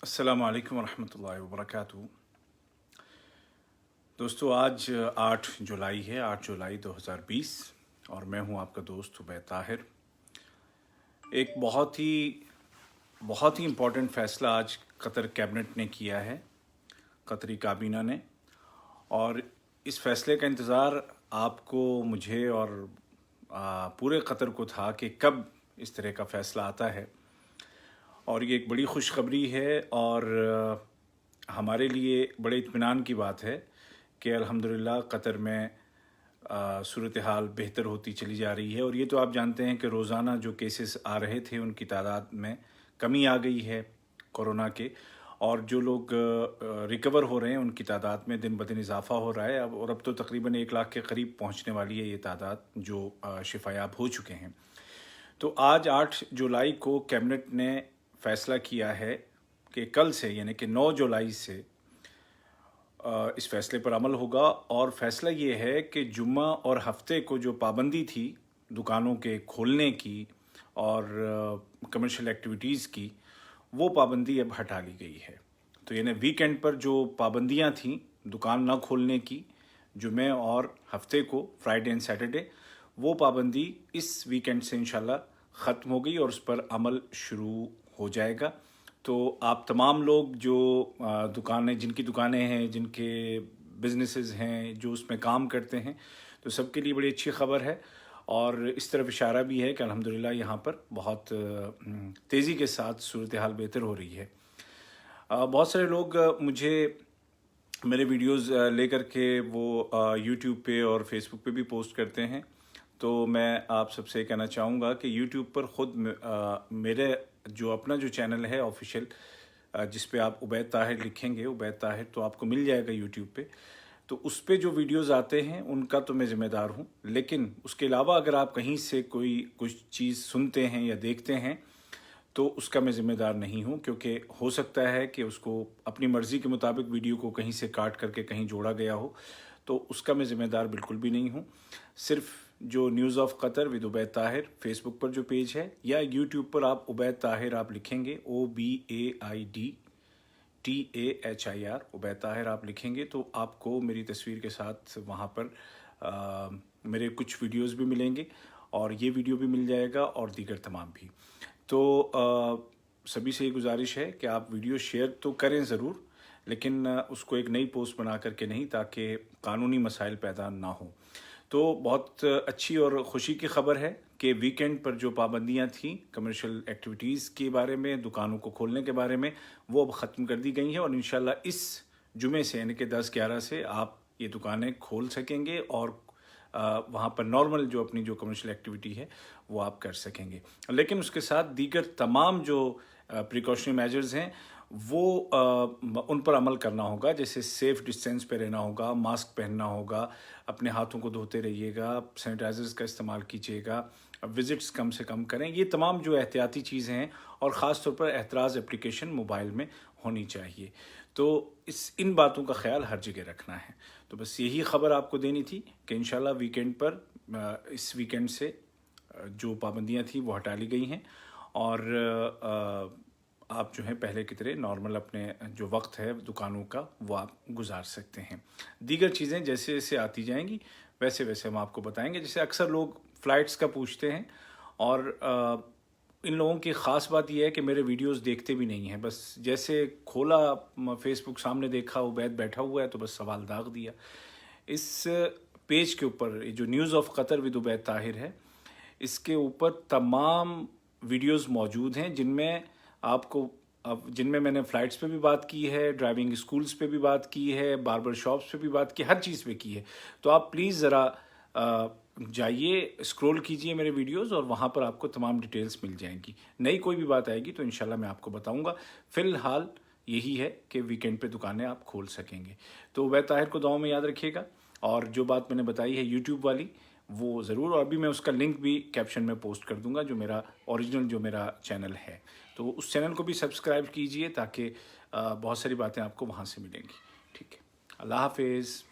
अस्सलाम वालेकुम वरहमतुल्लाहि वबरकातुहू। दोस्तों, आज 8 जुलाई है, 8 जुलाई 2020 और मैं हूं आपका दोस्त उबैद ताहिर। एक बहुत ही इम्पोर्टेंट फ़ैसला आज कतर कैबिनेट ने किया है, कतरी काबीना ने, और इस फ़ैसले का इंतज़ार आपको, मुझे और पूरे कतर को था कि कब इस तरह का फ़ैसला आता है। और ये एक बड़ी खुशखबरी है और हमारे लिए बड़े इत्मीनान की बात है कि अल्हम्दुलिल्लाह कतर में सूरत हाल बेहतर होती चली जा रही है। और ये तो आप जानते हैं कि रोज़ाना जो केसेस आ रहे थे उनकी तादाद में कमी आ गई है कोरोना के, और जो लोग रिकवर हो रहे हैं उनकी तादाद में दिन ब दिन इजाफ़ा हो रहा है। अब तो तकरीबन 1 लाख के करीब पहुंचने वाली है ये तादाद जो शिफायाब हो चुके हैं। तो आज 8 जुलाई को कैबिनेट ने फ़ैसला किया है कि कल से यानी कि 9 जुलाई से इस फ़ैसले पर अमल होगा। और फ़ैसला ये है कि जुम्मा और हफ्ते को जो पाबंदी थी दुकानों के खोलने की और कमर्शियल एक्टिविटीज़ की, वो पाबंदी अब हटा ली गई है। तो यानी वीकेंड पर जो पाबंदियां थीं दुकान ना खोलने की, जुमे और हफ्ते को, फ्राइडे एंड सैटरडे, वो पाबंदी इस वीकेंड से इंशाल्लाह ख़त्म हो गई और उस पर अमल शुरू हो जाएगा। तो आप तमाम लोग जो जिनकी दुकानें हैं, जिनके बिजनेसेस हैं, जो उसमें काम करते हैं, तो सबके लिए बड़ी अच्छी ख़बर है। और इस तरफ इशारा भी है कि अल्हम्दुलिल्लाह यहाँ पर बहुत तेज़ी के साथ सूरत हाल बेहतर हो रही है। बहुत सारे लोग मुझे मेरे वीडियोस लेकर के वो यूट्यूब पे और फेसबुक पे भी पोस्ट करते हैं। तो मैं आप सबसे कहना चाहूँगा कि यूट्यूब पर ख़ुद मेरे जो अपना जो चैनल है ऑफिशियल, जिस पे आप उबैद ताहिर लिखेंगे, उबैद ताहिर, तो आपको मिल जाएगा यूट्यूब पे। तो उस पे जो वीडियोस आते हैं उनका तो मैं ज़िम्मेदार हूँ, लेकिन उसके अलावा अगर आप कहीं से कोई कुछ चीज़ सुनते हैं या देखते हैं तो उसका मैं ज़िम्मेदार नहीं हूँ, क्योंकि हो सकता है कि उसको अपनी मर्ज़ी के मुताबिक वीडियो को कहीं से काट करके कहीं जोड़ा गया हो, तो उसका मैं ज़िम्मेदार बिल्कुल भी नहीं हूँ। सिर्फ़ जो news of Qatar with Ubaid Tahir Facebook पर जो पेज है, या यूट्यूब पर आप उबैद ताहिर आप लिखेंगे, OBAIDTAHIR, उबैद ताहिर आप लिखेंगे तो आपको मेरी तस्वीर के साथ वहाँ पर मेरे कुछ वीडियोस भी मिलेंगे और ये वीडियो भी मिल जाएगा और दीगर तमाम भी। तो सभी से ये गुजारिश है कि आप वीडियो शेयर तो करें ज़रूर, लेकिन उसको एक नई पोस्ट बना करके नहीं, ताकि कानूनी मसाइल पैदा ना हो। तो बहुत अच्छी और ख़ुशी की ख़बर है कि वीकेंड पर जो पाबंदियां थीं कमर्शियल एक्टिविटीज़ के बारे में, दुकानों को खोलने के बारे में, वो अब ख़त्म कर दी गई हैं। और इंशाल्लाह इस जुमे से यानी कि 10-11 से आप ये दुकानें खोल सकेंगे और वहाँ पर नॉर्मल जो अपनी जो कमर्शियल एक्टिविटी है वो आप कर सकेंगे। लेकिन उसके साथ दीगर तमाम जो प्रिकॉशनरी मेजर्स हैं वो उन पर अमल करना होगा, जैसे सेफ़ डिस्टेंस पे रहना होगा, मास्क पहनना होगा, अपने हाथों को धोते रहिएगा, सैनिटाइज़र्स का इस्तेमाल कीजिएगा, विज़िट्स कम से कम करें। ये तमाम जो एहतियाती चीज़ें हैं, और ख़ास तौर पर एतराज़ एप्लीकेशन मोबाइल में होनी चाहिए। तो इन बातों का ख्याल हर जगह रखना है। तो बस यही ख़बर आपको देनी थी कि इंशाल्लाह वीकेंड पर इस वीकेंड से जो पाबंदियां थी वो हटा ली गई हैं और आप जो है पहले की तरह नॉर्मल अपने जो वक्त है दुकानों का वो आप गुजार सकते हैं। दीगर चीज़ें जैसे जैसे आती जाएंगी वैसे वैसे हम आपको बताएंगे। जैसे अक्सर लोग फ़्लाइट्स का पूछते हैं, और इन लोगों की ख़ास बात यह है कि मेरे वीडियोस देखते भी नहीं हैं, बस जैसे खोला फेसबुक सामने देखा उबैद बैठा हुआ है तो बस सवाल दाग दिया। इस पेज के ऊपर जो news of Qatar with Ubaid Tahir है, इसके ऊपर तमाम वीडियोस मौजूद हैं जिनमें मैंने फ़्लाइट्स पे भी बात की है, ड्राइविंग स्कूल्स पे भी बात की है, बार्बर शॉप्स पे भी बात की, हर चीज़ पे की है। तो आप प्लीज़ ज़रा जाइए, स्क्रॉल कीजिए मेरे वीडियोस और वहाँ पर आपको तमाम डिटेल्स मिल जाएंगी। नई कोई भी बात आएगी तो इंशाल्लाह मैं आपको बताऊँगा। फ़िलहाल यही है कि वीकेंड पे दुकानें आप खोल सकेंगे। तो उबैद ताहिर को दुआओं में याद रखिएगा, और जो बात मैंने बताई है यूट्यूब वाली वो ज़रूर, और अभी मैं उसका लिंक भी कैप्शन में पोस्ट कर दूंगा, जो मेरा ओरिजिनल जो मेरा चैनल है, तो उस चैनल को भी सब्सक्राइब कीजिए ताकि बहुत सारी बातें आपको वहाँ से मिलेंगी। ठीक है, अल्लाह हाफिज़।